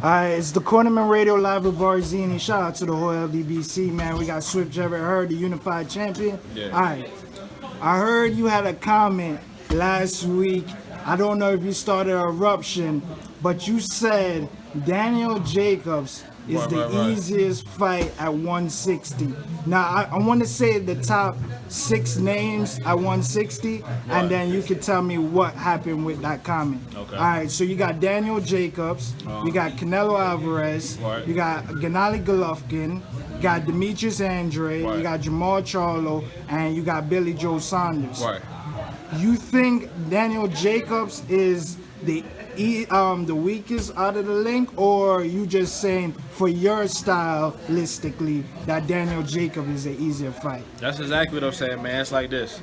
Alright, it's the Cornermen Radio live with BARZINI. Shout out to the whole LDBC, man. We got Swift Jarrett Hurd, the unified champion. Yeah. Alright, I heard you had a comment last week. I don't know if you started an eruption, but you said Daniel Jacobs is the easiest fight at 160. Now, I want to say the top 6 names at 160, and then you can tell me what happened with that comment. Okay. All right, so you got Daniel Jacobs, you got Canelo Alvarez, you got Golovkin, you got DEMETRIUS Andrade, you got JERMALL Charlo, and you got Billy Joe Saunders. Right. You think Daniel Jacobs is the weakest out of the link, or you just saying for your stylistically that Daniel Jacobs is an easier fight? That's exactly what I'm saying, man. It's like this.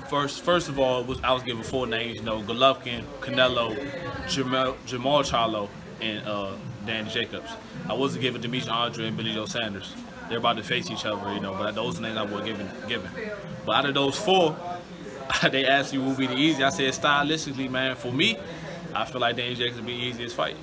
First of all, I was giving 4 names, you know, Golovkin, Canelo, JERMALL Charlo, and Daniel Jacobs. I wasn't giving Demetrius Andrade and Billy Joe Saunders. They're about to face each other, you know, but those are names I was giving. But out of those 4, they asked me who would be the easiest. I said stylistically, man, for me, I feel like Daniel Jacobs would be the easiest fight.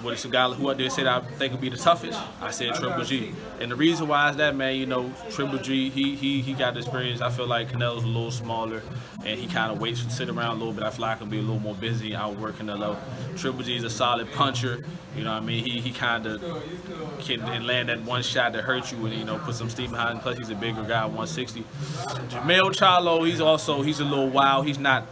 But it's a guy who I did say that I think would be the toughest. I said Triple G. And the reason why is that, man, you know, Triple G, he got the experience. I feel like Canelo's a little smaller, and he kind of waits to sit around a little bit. I feel like I can be a little more busy outwork Canelo. Triple G is a solid puncher. You know what I mean? He kind of can land that one shot that hurt you and, you know, put some steam behind him. Plus, he's a bigger guy, 160. JERMALL Charlo, he's a little wild. He's not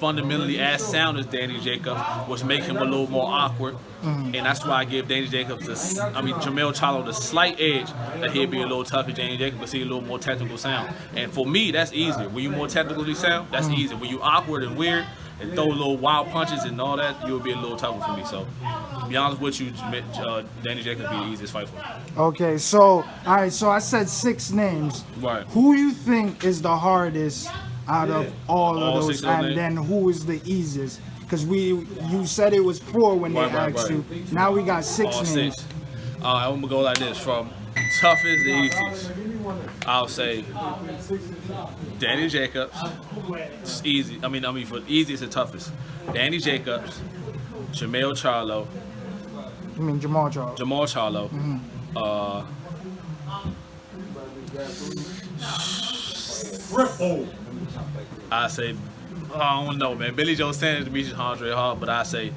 fundamentally as sound as Danny Jacobs, which make him a little more awkward. And that's why I give Danny Jacobs JERMALL Charlo the slight edge that he'll be a little tougher than Danny Jacobs, but see a little more technical sound. And for me, that's easier. When you more technically sound, that's easier. When you awkward and weird and throw little wild punches and all that, you'll be a little tougher for me. So, to be honest with you, Danny Jacobs will be the easiest fight for me. Okay, so, all right, so I said 6 names. Right. Who you think is the hardest out of all of those, and then who is the easiest? Because you said it was 4 when they asked you. Now we got 6 names. 6. I'm gonna go like this: from toughest to easiest. I'll say Danny Jacobs. It's easy. I mean, for easiest and toughest. Danny Jacobs, JERMALL Charlo. You mean JERMALL Charlo? JERMALL Charlo. I say, I don't know, man. Billy Joe Saunders, Demetrius Andrade hard, but I say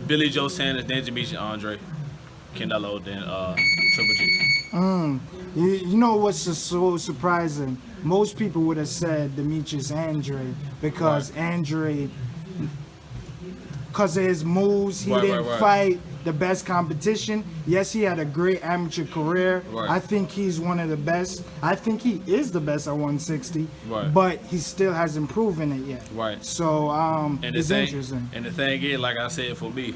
Billy Joe Saunders, then Demetrius Andrade, Canelo, then Triple G. You know what's so surprising? Most people would have said Demetrius Andrade because Andrade, because of his moves, he didn't fight the best competition. Yes, he had a great amateur career. I think he's one of the best. I think he is the best at 160, but he still hasn't proven it yet. So it's interesting. And the thing is, like I said, for me,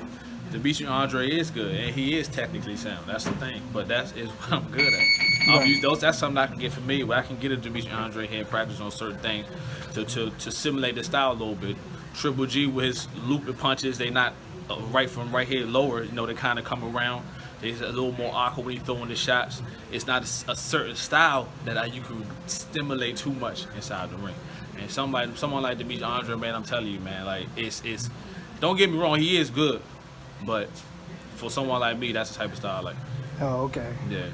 Demetrius Andrade is good, and he is technically sound. That's the thing. But that is what I'm good at. That's something I can get familiar with. I can get a Demetrius Andrade here and practice on certain things to simulate the style a little bit. Triple G with his looping punches, they not right here lower, you know, they kind of come around. They're a little more awkward when he's throwing the shots. It's not a certain style that you can stimulate too much inside the ring. And someone like Demetrius Andrade, man, I'm telling you, man, like it's don't get me wrong, he is good, but for someone like me, that's the type of style I like. Oh, okay. Yeah.